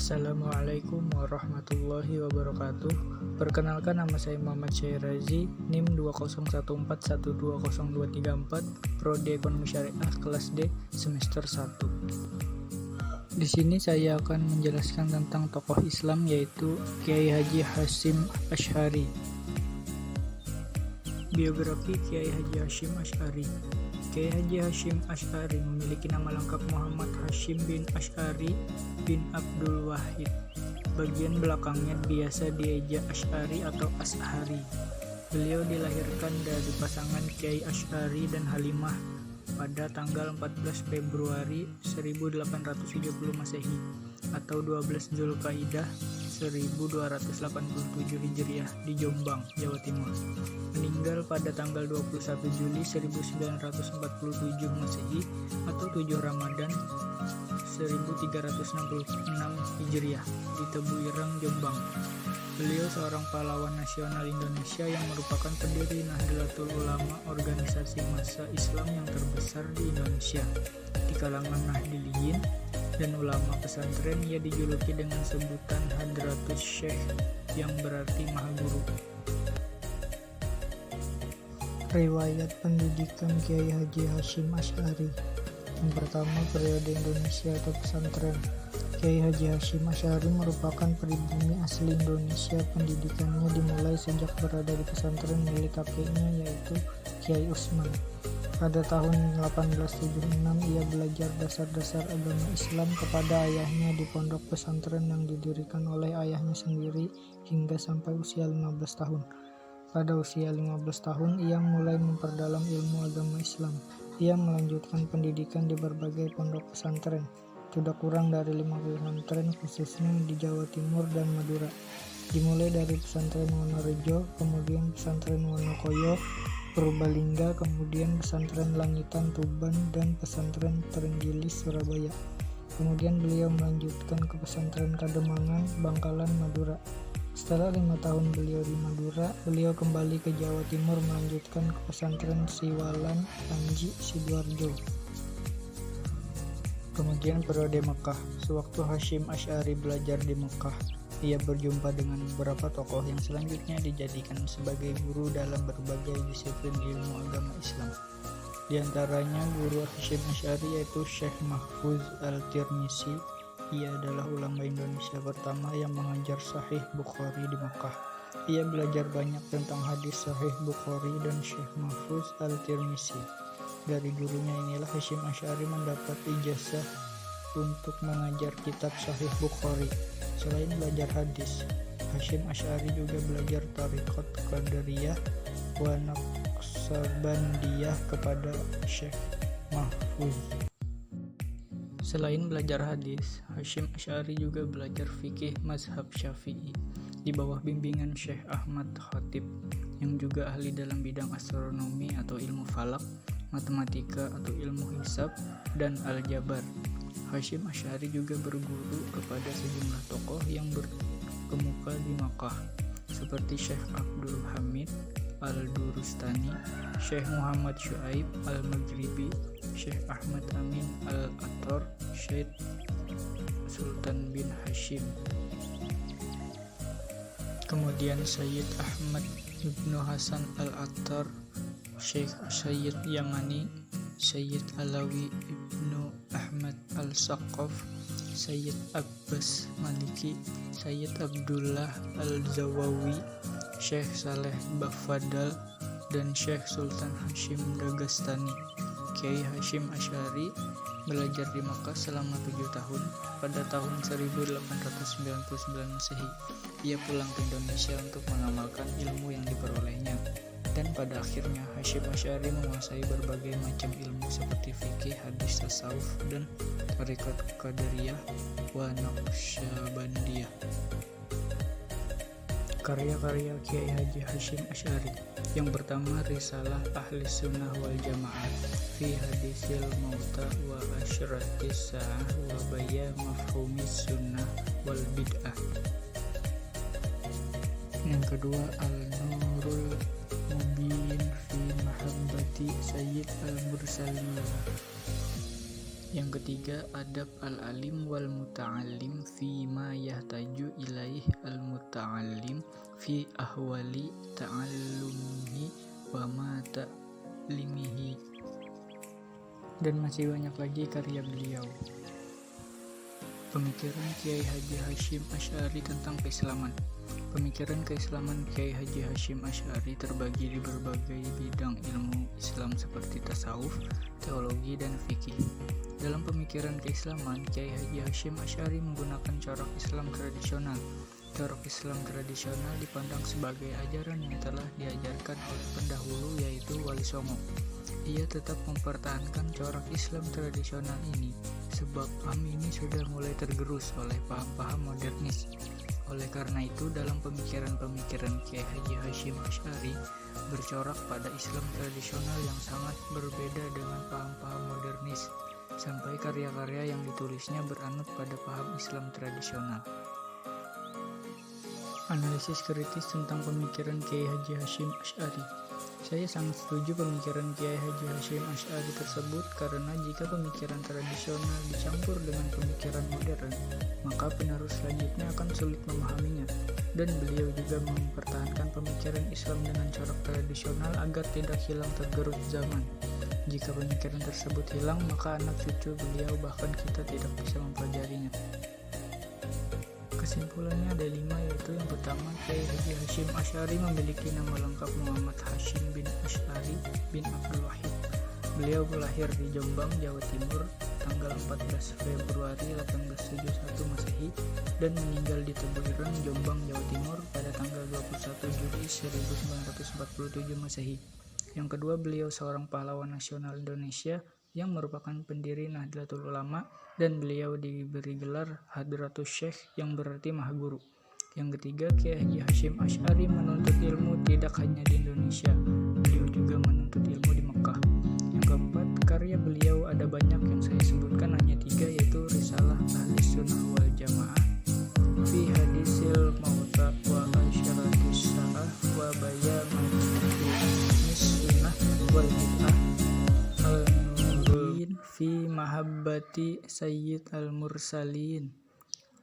Assalamualaikum warahmatullahi wabarakatuh. Perkenalkan, nama saya Muhammad Syairazi, NIM 20141200234, Prodi Ekonomi Syariah kelas D semester 1. Di sini saya akan menjelaskan tentang tokoh Islam, yaitu Kiai Haji Hasyim Asy'ari. Biografi Kiai Haji Hasyim Asy'ari. Kiai Haji Hasyim Asy'ari memiliki nama lengkap Muhammad Hasyim bin Asy'ari bin Abdul Wahid. Bagian belakangnya biasa dieja Asy'ari atau Ash'ari. Beliau dilahirkan dari pasangan Kiai Asy'ari dan Halimah pada tanggal 14 Februari 1870 Masehi atau 12 Zulkaidah 1287 Hijriah di Jombang, Jawa Timur. Meninggal pada tanggal 21 Juli 1947 Masehi atau 7 Ramadan 1366 Hijriah di Tebu Ireng, Jombang. Beliau seorang pahlawan nasional Indonesia yang merupakan pendiri Nahdlatul Ulama, organisasi massa Islam yang terbesar di Indonesia. Di kalangan Nahdliyin dan ulama pesantren, ia dijuluki dengan sebutan Hadratus Syekh yang berarti Maha Guru. Riwayat pendidikan Kiai Haji Hasyim Asy'ari. Yang pertama, periode Indonesia atau pesantren. Kiai Haji Hasyim Asy'ari merupakan pribumi asli Indonesia. Pendidikannya dimulai sejak berada di pesantren milik kakeknya, yaitu Kiai Usman. Pada tahun 1876 ia belajar dasar-dasar agama Islam kepada ayahnya di pondok pesantren yang didirikan oleh ayahnya sendiri hingga sampai usia 15 tahun. Pada usia 15 tahun ia mulai memperdalam ilmu agama Islam. Ia melanjutkan pendidikan di berbagai pondok pesantren, tidak kurang dari 50 pesantren khususnya di Jawa Timur dan Madura. Dimulai dari pesantren Wonorejo, kemudian pesantren Wonokoyo, Purbalingga, kemudian pesantren Langitan Tuban, dan pesantren Trenggilis Surabaya. Kemudian beliau melanjutkan ke pesantren Kademangan, Bangkalan, Madura. Setelah 5 tahun beliau di Madura, beliau kembali ke Jawa Timur melanjutkan ke pesantren Siwalan, Panji, Sidoarjo. Kemudian periode Mekah. Sewaktu Hasyim Asy'ari belajar di Mekah, ia berjumpa dengan beberapa tokoh yang selanjutnya dijadikan sebagai guru dalam berbagai disiplin ilmu agama Islam. Di antaranya guru Hasyim Asy'ari yaitu Syekh Mahfuz Al-Tirmisi. Ia adalah ulama Indonesia pertama yang mengajar Sahih Bukhari di Mekah. Ia belajar banyak tentang hadis Sahih Bukhari dan Syekh Mahfuz Al-Tirmisi. Dari gurunya inilah Hasyim Asy'ari mendapat ijazah untuk mengajar kitab Sahih Bukhari. Selain belajar hadis, Hasyim Asy'ari juga belajar Thariqat Qadariyah wa Naqsabandiyah kepada Syekh Mahfuz. Selain belajar hadis, Hasyim Asy'ari juga belajar fikih mazhab Syafi'i di bawah bimbingan Syekh Ahmad Khatib yang juga ahli dalam bidang astronomi atau ilmu falak, matematika atau ilmu hisab, dan aljabar. Hasyim Asy'ari juga berguru kepada sejumlah tokoh yang berkemuka di Makkah seperti Syekh Abdul Hamid Al-Durustani, Syekh Muhammad Syuaib Al-Maghribi, Syekh Ahmad Amin Al-Attar, Syekh Sultan bin Hashim. Kemudian Sayyid Ahmad Ibnu Hasan Al-Attar, Syekh Sayyid Yamani, Sayyid Alawi Ibnu Ahmad Al-Saqqaf, Sayyid Abbas Maliki, Sayyid Abdullah Al-Zawawi, Syekh Saleh Bafadal, dan Syekh Sultan Hashim Dagastani. Kiai Hasyim Asy'ari belajar di Makkah selama 7 tahun. Pada tahun 1899 Masehi, ia pulang ke Indonesia untuk mengamalkan ilmu yang diperolehnya. Dan pada akhirnya Hasyim Asy'ari menguasai berbagai macam ilmu seperti fikih, hadis, tasawuf, dan Thariqat Qadariyah wa Naqsabandiyah. Karya-karya Kiai Haji Hasyim Asy'ari. Yang pertama, Risalah Ahli Sunnah wal Jamaah fi Hadisil Mauta wa Asyratis Sa'ah wa Bayan Mafhumis Sunnah wal Bid'ah. Yang kedua, Al-Nurul Mubin fi Mahabbati Sayyid Al-Mursalin. Yang ketiga, adab al-alim wal muta'allim fi ma yahtaju ilaih al-muta'allim fi ahwali ta'allumihi wa ma ta'limihi. Dan masih banyak lagi karya beliau. Pemikiran Kiai Haji Hasyim Asy'ari tentang keislaman. Pemikiran keislaman Kiai Haji Hasyim Asy'ari terbagi di berbagai bidang ilmu Islam seperti tasawuf, teologi, dan fikih. Dalam pemikiran keislaman, Kiai Haji Hasyim Asy'ari menggunakan corak Islam tradisional. Corak Islam tradisional dipandang sebagai ajaran yang telah diajarkan oleh pendahulu, yaitu Wali Songo. Ia tetap mempertahankan corak Islam tradisional ini sebab paham ini sudah mulai tergerus oleh paham-paham modernis. Oleh karena itu, dalam pemikiran-pemikiran Kiai Haji Hasyim Asy'ari bercorak pada Islam tradisional yang sangat berbeda dengan paham-paham modernis, sampai karya-karya yang ditulisnya beranut pada paham Islam tradisional. Analisis kritis tentang pemikiran Kiai Haji Hasyim Asy'ari. Saya sangat setuju pemikiran Kiai Haji Hasyim Asy'ari tersebut karena jika pemikiran tradisional dicampur dengan pemikiran modern, maka penerus selanjutnya akan sulit memahaminya. Dan beliau juga mempertahankan pemikiran Islam dengan corak tradisional agar tidak hilang tergerus zaman. Jika pemikiran tersebut hilang, maka anak cucu beliau bahkan kita tidak bisa mempelajarinya. Kesimpulannya ada 5, yaitu yang pertama, Kiai Haji Hasyim Asy'ari memiliki nama lengkap Muhammad Hasyim bin Asy'ari bin Abdul Wahid. Beliau lahir di Jombang, Jawa Timur, tanggal 14 Februari 1871 Masehi dan meninggal di Tebu Ireng, Jombang, Jawa Timur pada tanggal 21 Juli 1947 Masehi. Yang kedua, beliau seorang pahlawan nasional Indonesia yang merupakan pendiri Nahdlatul Ulama, dan beliau diberi gelar Hadratus Syekh yang berarti Maha Guru. Yang ketiga, Kiai Haji Hasyim Asy'ari menuntut ilmu tidak hanya di Indonesia, beliau juga menuntut ilmu di Mekah. Yang keempat, karya beliau ada banyak, yang saya sebutkan hanya 3, yaitu Risalah Ahli Sunnah wal Jamaah, Fi Hadisil Mauta wa Asyaratis Sa'ah wa Bayanul Sunnah wal Bid'ah, Fi Mahabbati Sayyid al-Mursalin,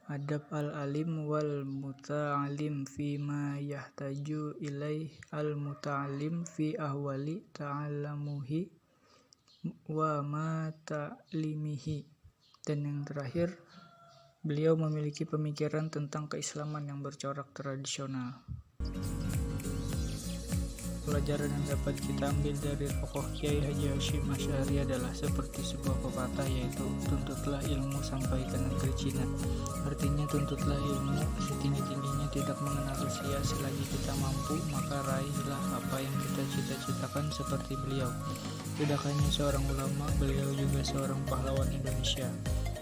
Adab al-Alim wal Muta'alim fi ma yahtaju ilaih al-Muta'alim fi ahwali ta'alamuhi wa ma ta'limihi. Dan yang terakhir, beliau memiliki pemikiran tentang keislaman yang bercorak tradisional. Pelajaran yang dapat kita ambil dari tokoh Kiai Haji Hasyim Asy'ari adalah seperti sebuah pepatah, yaitu tuntutlah ilmu sampai ke negeri Cina. Artinya tuntutlah ilmu setinggi-tingginya, tidak mengenal usia. Selagi kita mampu, maka raihlah apa yang kita cita-citakan seperti beliau. Tidak hanya seorang ulama, beliau juga seorang pahlawan Indonesia.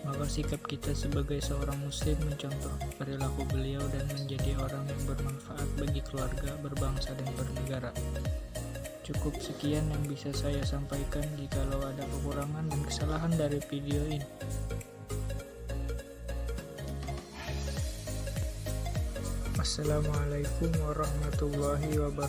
Maka sikap kita sebagai seorang muslim mencontoh perilaku beliau dan menjadi orang yang bermanfaat bagi keluarga, berbangsa, dan bernegara. Cukup sekian yang bisa saya sampaikan. Jikalau ada kekurangan dan kesalahan dari video ini, Assalamualaikum warahmatullahi wabarakatuh.